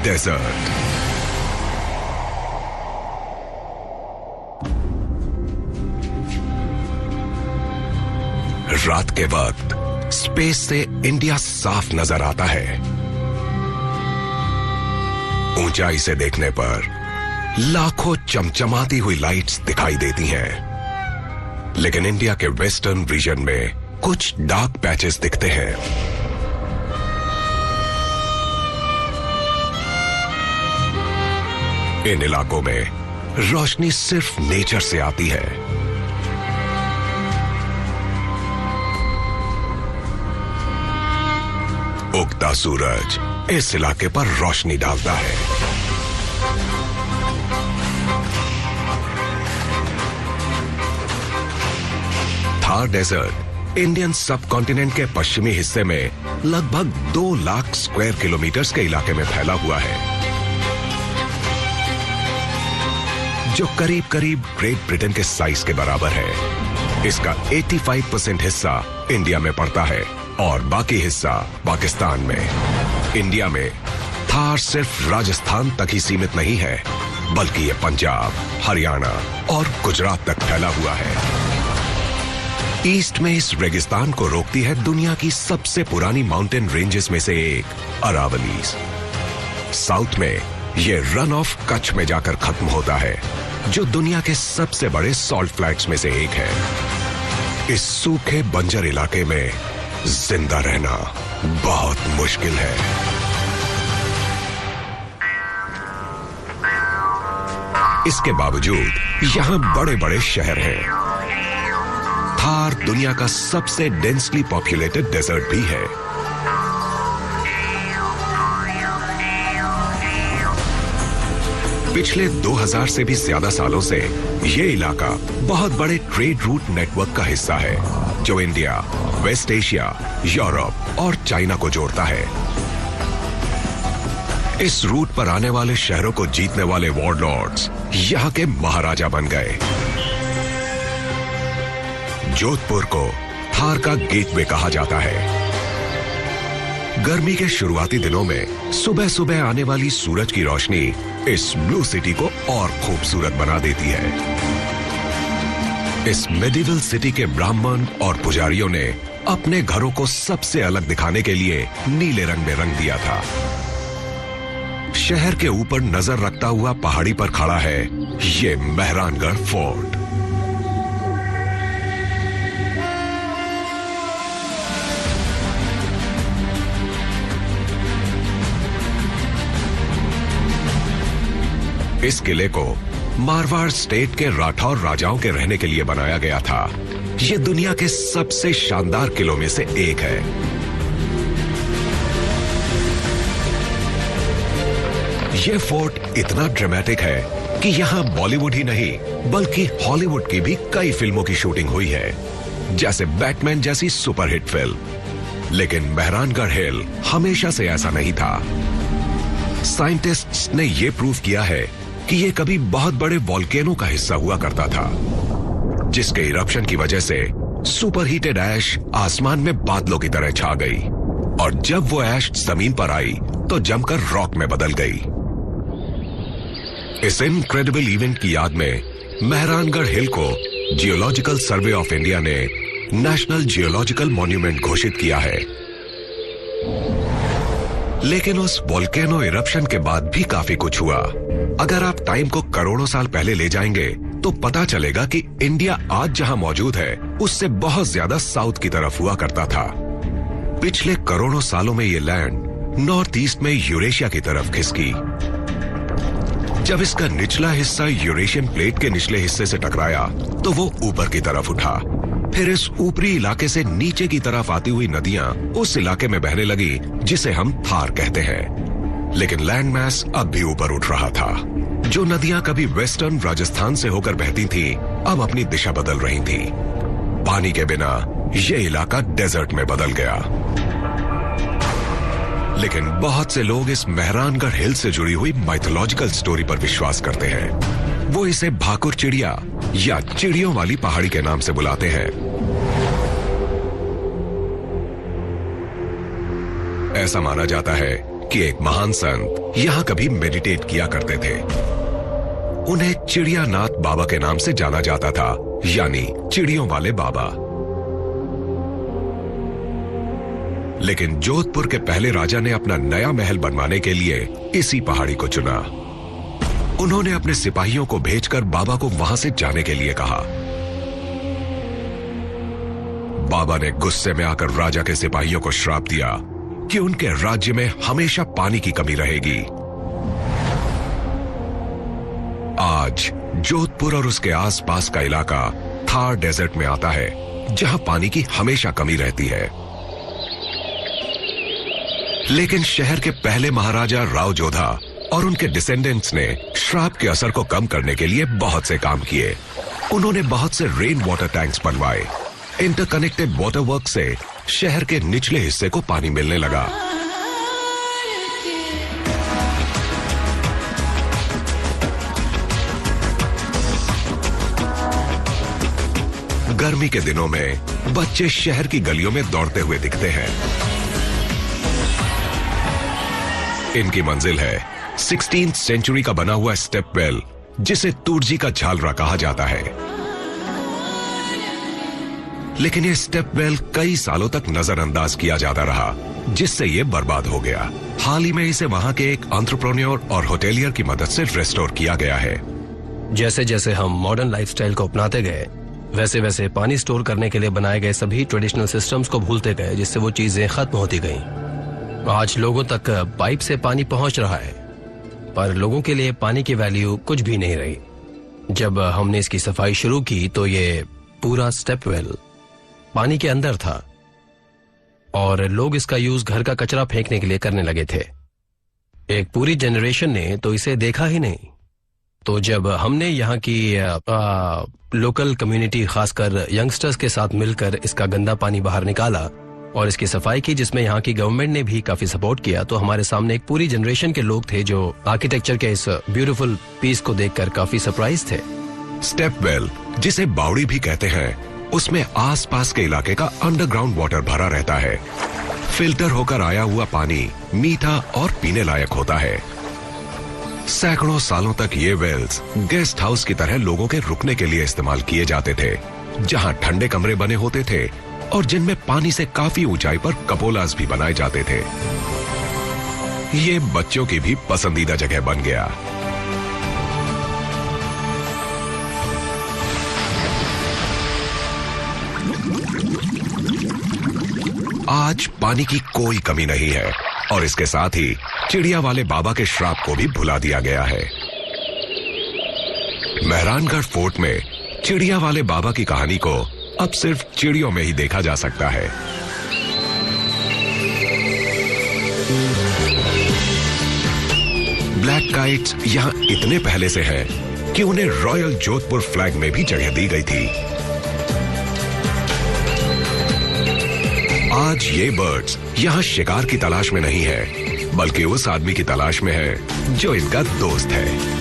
Desert. रात के वक्त स्पेस से इंडिया साफ नजर आता है। ऊंचाई से देखने पर लाखों चमचमाती हुई लाइट्स दिखाई देती हैं, लेकिन इंडिया के वेस्टर्न रीजन में कुछ डार्क पैचेस दिखते हैं। इन इलाकों में रोशनी सिर्फ नेचर से आती है। उगता सूरज इस इलाके पर रोशनी डालता है। थार डेजर्ट इंडियन सब कॉन्टिनेंट के पश्चिमी हिस्से में लगभग 2 लाख स्क्वायर किलोमीटर के इलाके में फैला हुआ है, जो करीब करीब ग्रेट ब्रिटेन के साइज के बराबर है। इसका 85% हिस्सा इंडिया में पड़ता है और बाकी हिस्सा पाकिस्तान में। इंडिया में थार सिर्फ राजस्थान तक ही सीमित नहीं है, बल्कि ये पंजाब, हरियाणा और गुजरात तक फैला हुआ है। ईस्ट में इस रेगिस्तान को रोकती है दुनिया की सबसे पुरानी माउंटेन रेंजेस में से एक, अरावलीज। साउथ में ये रन ऑफ कच्छ में जाकर खत्म होता है, जो दुनिया के सबसे बड़े सॉल्ट फ्लैट्स में से एक है। इस सूखे बंजर इलाके में जिंदा रहना बहुत मुश्किल है। इसके बावजूद यहां बड़े बड़े शहर हैं। थार दुनिया का सबसे डेंसली पॉपुलेटेड डेजर्ट भी है। पिछले 2000 से भी ज्यादा सालों से ये इलाका बहुत बड़े ट्रेड रूट नेटवर्क का हिस्सा है, जो इंडिया, वेस्ट एशिया, यूरोप और चाइना को जोड़ता है। इस रूट पर आने वाले शहरों को जीतने वाले वॉरलॉर्ड्स यहां के महाराजा बन गए। जोधपुर को थार का गेटवे कहा जाता है। गर्मी के शुरुआती दिनों में सुबह सुबह आने वाली सूरज की रोशनी इस ब्लू सिटी को और खूबसूरत बना देती है। इस मेडिवल सिटी के ब्राह्मण और पुजारियों ने अपने घरों को सबसे अलग दिखाने के लिए नीले रंग में रंग दिया था। शहर के ऊपर नजर रखता हुआ पहाड़ी पर खड़ा है ये मेहरानगढ़ फोर्ट। इस किले को मारवाड़ स्टेट के राठौर राजाओं के रहने के लिए बनाया गया था। ये दुनिया के सबसे शानदार किलों में से एक है। यह फोर्ट इतना ड्रामेटिक है कि यहां बॉलीवुड ही नहीं बल्कि हॉलीवुड की भी कई फिल्मों की शूटिंग हुई है, जैसे बैटमैन जैसी सुपरहिट फिल्म। लेकिन मेहरानगढ़ हिल हमेशा से ऐसा नहीं था। साइंटिस्ट्स ने यह प्रूव किया है कि यह कभी बहुत बड़े वॉल्केनो का हिस्सा हुआ करता था, जिसके इरप्शन की वजह से सुपरहीटेड ऐश आसमान में बादलों की तरह छा गई, और जब वो ऐश जमीन पर आई तो जमकर रॉक में बदल गई। इस इनक्रेडिबल इवेंट की याद में मेहरानगढ़ हिल को जियोलॉजिकल सर्वे ऑफ इंडिया ने नेशनल जियोलॉजिकल मॉन्यूमेंट घोषित किया है। लेकिन उस वोल्केनो इरप्शन के बाद भी काफी कुछ हुआ। अगर आप टाइम को करोड़ों साल पहले ले जाएंगे तो पता चलेगा कि इंडिया आज जहां मौजूद है उससे बहुत ज्यादा साउथ की तरफ हुआ करता था। पिछले करोड़ों सालों में ये लैंड नॉर्थ ईस्ट में यूरेशिया की तरफ खिसकी। जब इसका निचला हिस्सा यूरेशियन प्लेट के निचले हिस्से से टकराया तो वो ऊपर की तरफ उठा। फिर इस ऊपरी इलाके से नीचे की तरफ आती हुई नदियां उस इलाके में बहने लगी जिसे हम थार कहते हैं। लेकिन लैंड मास अब भी ऊपर उठ रहा था। जो नदियां कभी वेस्टर्न राजस्थान से होकर बहती थी, अब अपनी दिशा बदल रही थी। पानी के बिना यह इलाका डेजर्ट में बदल गया। लेकिन बहुत से लोग इस मेहरानगढ़ हिल से जुड़ी हुई माइथोलॉजिकल स्टोरी पर विश्वास करते हैं। वो इसे भाकुर चिड़िया या चिड़ियों वाली पहाड़ी के नाम से बुलाते हैं। ऐसा माना जाता है कि एक महान संत यहाँ कभी मेडिटेट किया करते थे। उन्हें चिड़ियानाथ बाबा के नाम से जाना जाता था, यानी चिड़ियों वाले बाबा। लेकिन जोधपुर के पहले राजा ने अपना नया महल बनवाने के लिए इसी पहाड़ी को चुना। उन्होंने अपने सिपाहियों को भेजकर बाबा को वहां से जाने के लिए कहा। बाबा ने गुस्से में आकर राजा के सिपाहियों को श्राप दिया कि उनके राज्य में हमेशा पानी की कमी रहेगी। आज जोधपुर और उसके आसपास का इलाका थार डेजर्ट में आता है, जहां पानी की हमेशा कमी रहती है। लेकिन शहर के पहले महाराजा राव जोधा और उनके डिसेंडेंट्स ने श्राप के असर को कम करने के लिए बहुत से काम किए। उन्होंने बहुत से रेन वाटर टैंक्स बनवाए। इंटरकनेक्टेड वाटर वर्क से शहर के निचले हिस्से को पानी मिलने लगा। गर्मी के दिनों में बच्चे शहर की गलियों में दौड़ते हुए दिखते हैं। इनकी मंजिल है 16th सेंचुरी का बना हुआ स्टेप वेल, जिसे तुर्जी का झालरा कहा जाता है। लेकिन यह स्टेप वेल कई सालों तक नजरअंदाज किया जाता रहा, जिससे यह बर्बाद हो गया। हाल ही में इसे वहां के एक एंटरप्रेन्योर और होटेलियर की मदद से रिस्टोर किया गया है। जैसे जैसे हम मॉडर्न लाइफस्टाइल को अपनाते गए, वैसे वैसे पानी स्टोर करने के लिए बनाए गए सभी ट्रेडिशनल सिस्टम्स को भूलते गए, जिससे वो चीजें खत्म होती गईं। आज लोगों तक पाइप से पानी पहुंच रहा है, पर लोगों के लिए पानी की वैल्यू कुछ भी नहीं रही। जब हमने इसकी सफाई शुरू की तो ये पूरा स्टेप वेल पानी के अंदर था और लोग इसका यूज घर का कचरा फेंकने के लिए करने लगे थे। एक पूरी जनरेशन ने तो इसे देखा ही नहीं। तो जब हमने यहाँ की लोकल कम्युनिटी, खासकर यंगस्टर्स के साथ मिलकर इसका गंदा पानी बाहर निकाला और इसकी सफाई की, जिसमें यहाँ की गवर्नमेंट ने भी काफी सपोर्ट किया, तो हमारे सामने एक पूरी जनरेशन के लोग थे जो आर्किटेक्चर के इस ब्यूटीफुल पीस को देखकर काफी सरप्राइज थे। स्टेप वेल, जिसे बावड़ी भी कहते हैं, उसमें आसपास के इलाके का अंडरग्राउंड वाटर भरा रहता है। फिल्टर होकर आया हुआ पानी मीठा और पीने लायक होता है। सैकड़ों सालों तक ये वेल्स गेस्ट हाउस की तरह लोगों के रुकने के लिए इस्तेमाल किए जाते थे, जहां ठंडे कमरे बने होते थे और जिनमें पानी से काफी ऊंचाई पर कपोलास भी बनाए जाते थे। ये बच्चों की भी पसंदीदा जगह बन गया। आज पानी की कोई कमी नहीं है और इसके साथ ही चिड़िया वाले बाबा के श्राप को भी भुला दिया गया है। मेहरानगढ़ फोर्ट में चिड़िया वाले बाबा की कहानी को अब सिर्फ चिड़ियों में ही देखा जा सकता है। ब्लैक काइट्स यहां इतने पहले से हैं कि उन्हें रॉयल जोधपुर फ्लैग में भी जगह दी गई थी। आज ये बर्ड्स यहां शिकार की तलाश में नहीं है, बल्कि उस आदमी की तलाश में है जो इनका दोस्त है।